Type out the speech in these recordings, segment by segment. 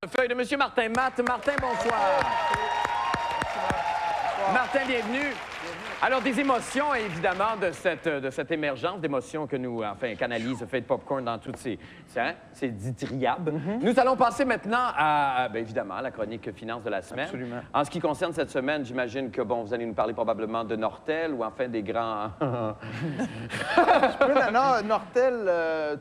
Feuille de M. Martin Matt. Martin, bonsoir. Martin, bienvenue. Alors, des émotions, évidemment, de cette émergence d'émotions que nous, enfin, qu'analyse Feuille de Popcorn dans toutes ces ditriabes. Nous allons passer maintenant à, bien évidemment, la chronique finance de la semaine. Absolument. En ce qui concerne cette semaine, j'imagine que, bon, vous allez nous parler probablement de Nortel ou enfin des grands... Non, Nortel,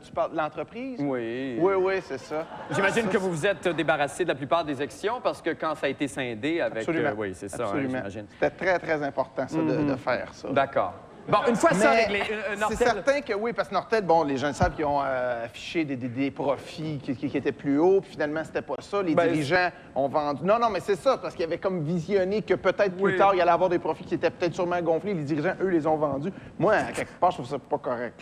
tu parles de l'entreprise? Oui. Oui, c'est ça. J'imagine que vous vous êtes débarrassé de la plupart des actions parce que quand ça a été scindé avec... Absolument. oui, c'est ça, hein, Absolument. j'imagine. C'était très, très important, ça, de faire ça. D'accord. Bon, une fois ça réglé, Nortel... C'est certain que oui, parce que Nortel, bon, les gens le savent qu'ils ont affiché des profits qui étaient plus hauts, puis finalement, c'était pas ça. Les dirigeants ont vendu... Non, mais c'est ça, parce qu'ils avaient comme visionné que peut-être plus tard, il allait avoir des profits qui étaient peut-être sûrement gonflés. Les dirigeants, eux, les ont vendus. Moi, à quelque part, je trouve ça pas correct.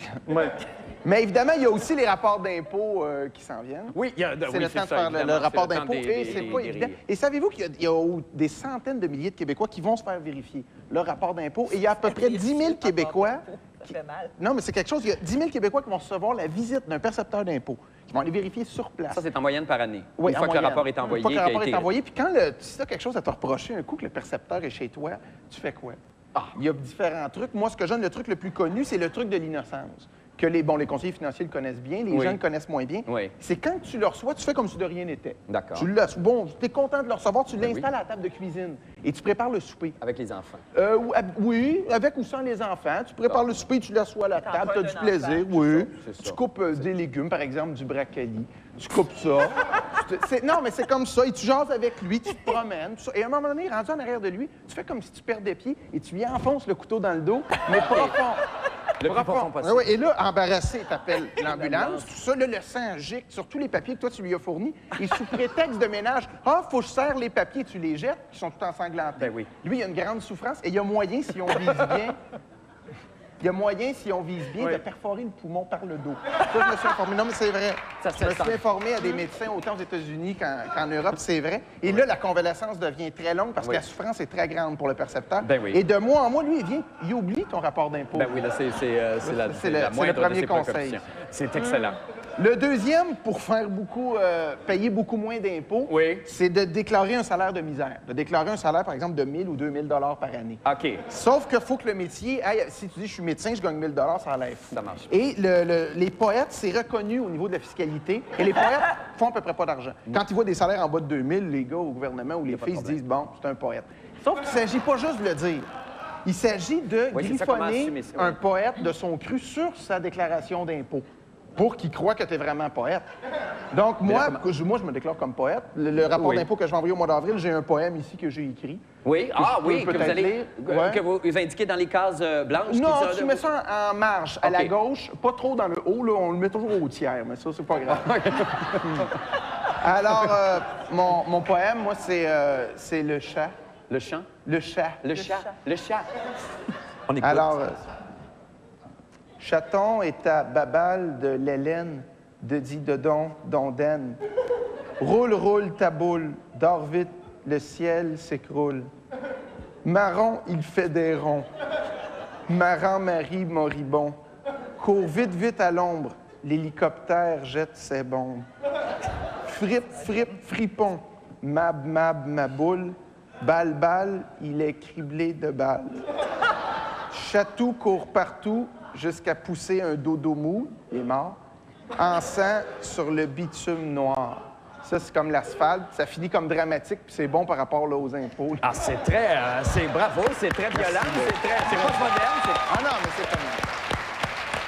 Mais évidemment, il y a aussi les rapports d'impôts qui s'en viennent. Oui, c'est le temps de faire le rapport d'impôts et c'est pas évident. Et savez-vous qu'il y a des centaines de milliers de Québécois qui vont se faire vérifier leur rapport d'impôts et il y a à peu près 10 000 Québécois... Ça fait mal. Non, mais c'est quelque chose. Il y a 10 000 Québécois qui vont recevoir la visite d'un percepteur d'impôts, qui vont aller vérifier sur place. Ça, c'est en moyenne par année. Oui, une fois que le rapport est envoyé. Une fois que le rapport est envoyé, puis quand si tu as quelque chose à te reprocher, un coup que le percepteur est chez toi, tu fais quoi? Il y a différents trucs. Moi, ce que je donne, le truc le plus connu, c'est le truc de l'innocence. Que les conseillers financiers le connaissent bien, les gens le connaissent moins bien. C'est quand tu le reçois, tu fais comme si de rien n'était. D'accord. Tu es content de le recevoir, tu l'installes à la table de cuisine et tu prépares le souper. Avec les enfants. Oui, avec ou sans les enfants. Tu prépares le souper, tu l'assois à la table, tu as du plaisir. Oui. Tu coupes des légumes, par exemple, du brocoli. Tu coupes ça. Non, mais c'est comme ça. Et tu jases avec lui, tu te promènes. Et à un moment donné, rendu en arrière de lui, tu fais comme si tu perdais pied et tu lui enfonces le couteau dans le dos, mais profond. Le plus profond possible. Oui, et là, embarrassé, t'appelles l'ambulance. Tout ça, là, le sang gicle sur tous les papiers que toi, tu lui as fournis. Et sous prétexte de ménage, faut que je serre les papiers, tu les jettes, qui sont tout ensanglantés. Ben oui. Lui, il a une grande souffrance et il y a moyen, si on vise bien... Il y a moyen, si on vise bien, de perforer le poumon par le dos. Ça, je me suis informé. Non, mais c'est vrai. Je me suis informé à des médecins, autant aux États-Unis qu'en Europe, c'est vrai. Et là, la convalescence devient très longue parce que la souffrance est très grande pour le percepteur. Ben oui. Et de mois en mois, lui, il oublie ton rapport d'impôt. Ben oui, là, c'est la moindre le premier de ses conseil. précautions. C'est excellent. Le deuxième, pour faire payer beaucoup moins d'impôts, c'est de déclarer un salaire de misère. De déclarer un salaire, par exemple, de 1 000 ou 2 000 $ par année. OK. Sauf qu'il faut que le métier... si tu dis, je suis médecin, je gagne 1 000 $, ça a l'air fou. Ça marche. Et les poètes, c'est reconnu au niveau de la fiscalité. Et les poètes font à peu près pas d'argent. Quand ils voient des salaires en bas de 2 000, les gars au gouvernement ou les filles se disent, bon, c'est un poète. Sauf qu'il ne s'agit pas juste de le dire. Il s'agit de griffonner un poète de son cru sur sa déclaration d'impôt, pour qu'il croit que tu es vraiment poète. Donc, moi, je me déclare comme poète. Le rapport d'impôt que je vais envoyer au mois d'avril, j'ai un poème ici que j'ai écrit. Oui, que vous allez que vous indiquez dans les cases blanches. Non, tu mets ça en marge, à la gauche, pas trop dans le haut, là, on le met toujours au tiers, mais ça, c'est pas grave. Alors, mon poème, moi, c'est le chat. Le chant? Le chat. Le chat. Le chat. On écoute. Alors... Chaton est à babale de l'Hélène, de dit dedon, d'ondaine. Roule, roule ta boule, dors vite, le ciel s'écroule. Marron, il fait des ronds. Marrant, Marie, moribond. Cours vite, vite à l'ombre, l'hélicoptère jette ses bombes. Frippe, frippe, fripon, mab, mab, ma boule. Balle, balle, il est criblé de balles. Chatou court partout, jusqu'à pousser un dodo mou, il est mort, en sang sur le bitume noir. Ça, c'est comme l'asphalte. Ça finit comme dramatique, puis c'est bon par rapport là, aux impôts. Ah, c'est très... c'est bravo, c'est très violent, c'est pas moderne. Ah non, mais c'est comme...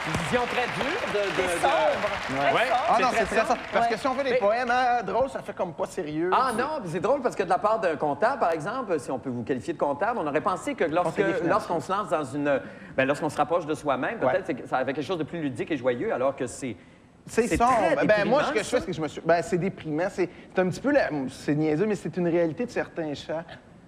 Une vision très dure C'est sombre. Ouais. Ah non, c'est très ça. Parce que si on veut des poèmes drôles, ça fait comme pas sérieux. Ah non, c'est drôle parce que de la part d'un comptable, par exemple, si on peut vous qualifier de comptable, on aurait pensé que lorsqu'on se lance dans une... lorsqu'on se rapproche de soi-même, peut-être que ça avait quelque chose de plus ludique et joyeux, alors que c'est sombre. Moi, ce que je fais, ça. c'est que je me suis... c'est déprimant. C'est un petit peu... C'est niaiseux, mais c'est une réalité de certains chats.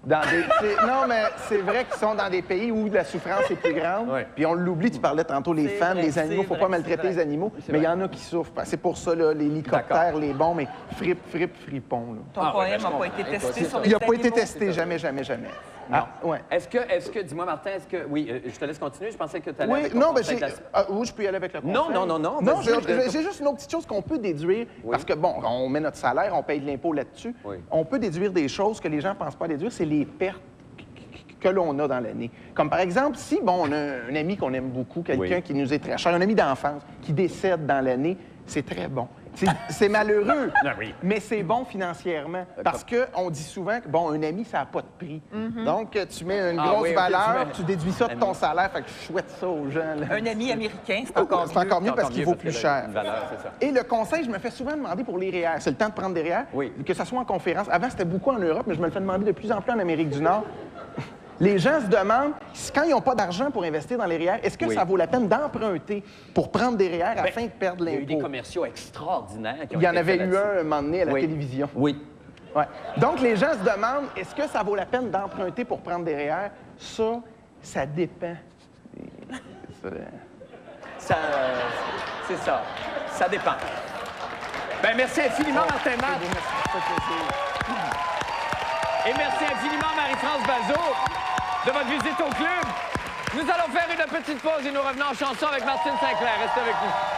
Non, mais c'est vrai qu'ils sont dans des pays où la souffrance est plus grande. Puis on l'oublie, tu parlais tantôt, les femmes, les animaux, il ne faut pas maltraiter les animaux. Mais il y en a qui souffrent. C'est pour ça, là, l'hélicoptère, les bombes, mais frippe, fripon. Ton poème n'a pas été testé sur les animaux. Il n'a pas été testé, jamais, jamais, jamais. Ah, ouais. Est-ce que, dis-moi, Martin, oui, je te laisse continuer. Je pensais que tu allais Oui, avec ton non, ben conseil oui, je peux y aller avec le conseil. Non. Non, vas-y, j'ai juste une autre petite chose qu'on peut déduire, parce que, bon, on met notre salaire, on paye de l'impôt là-dessus. Oui. On peut déduire des choses que les gens ne pensent pas déduire, c'est les pertes que l'on a dans l'année. Comme par exemple, si, bon, on a un ami qu'on aime beaucoup, quelqu'un Oui. qui nous est très cher, un ami d'enfance, qui décède dans l'année, c'est très bon. C'est malheureux, Ah oui. mais c'est bon financièrement. Parce qu'on dit souvent que, bon, un ami, ça n'a pas de prix. Donc, tu mets une grosse oui, ok, valeur, tu tu mets- déduis ça de ton Ami. salaire, fait que je souhaite ça aux gens. là. Un ami américain, c'est encore C'est encore mieux parce Encore qu'il mieux vaut parce plus qu'il cher. a une valeur, c'est ça. Et le conseil, je me fais souvent demander pour les REER. C'est le temps de prendre des REER. Oui. Que ce soit en conférence. Avant, c'était beaucoup en Europe, mais je me le fais demander de plus en plus en Amérique du Nord. Les gens se demandent, quand ils n'ont pas d'argent pour investir dans les REER, est-ce que Oui. ça vaut la peine d'emprunter pour prendre des REER afin de perdre Il y a eu des l'impôt? commerciaux extraordinaires qui ont Il y en été avait faits eu là-dessus. un moment donné à la Oui. télévision. Oui. Ouais. Donc, les gens se demandent, est-ce que ça vaut la peine d'emprunter pour prendre des REER? Ça dépend. Ça, c'est ça. Ça dépend. Ben merci infiniment, Martin Matt. Et merci infiniment, Marie-France Bazot, de votre visite au club. Nous allons faire une petite pause et nous revenons en chanson avec Martine Sinclair. Restez avec nous.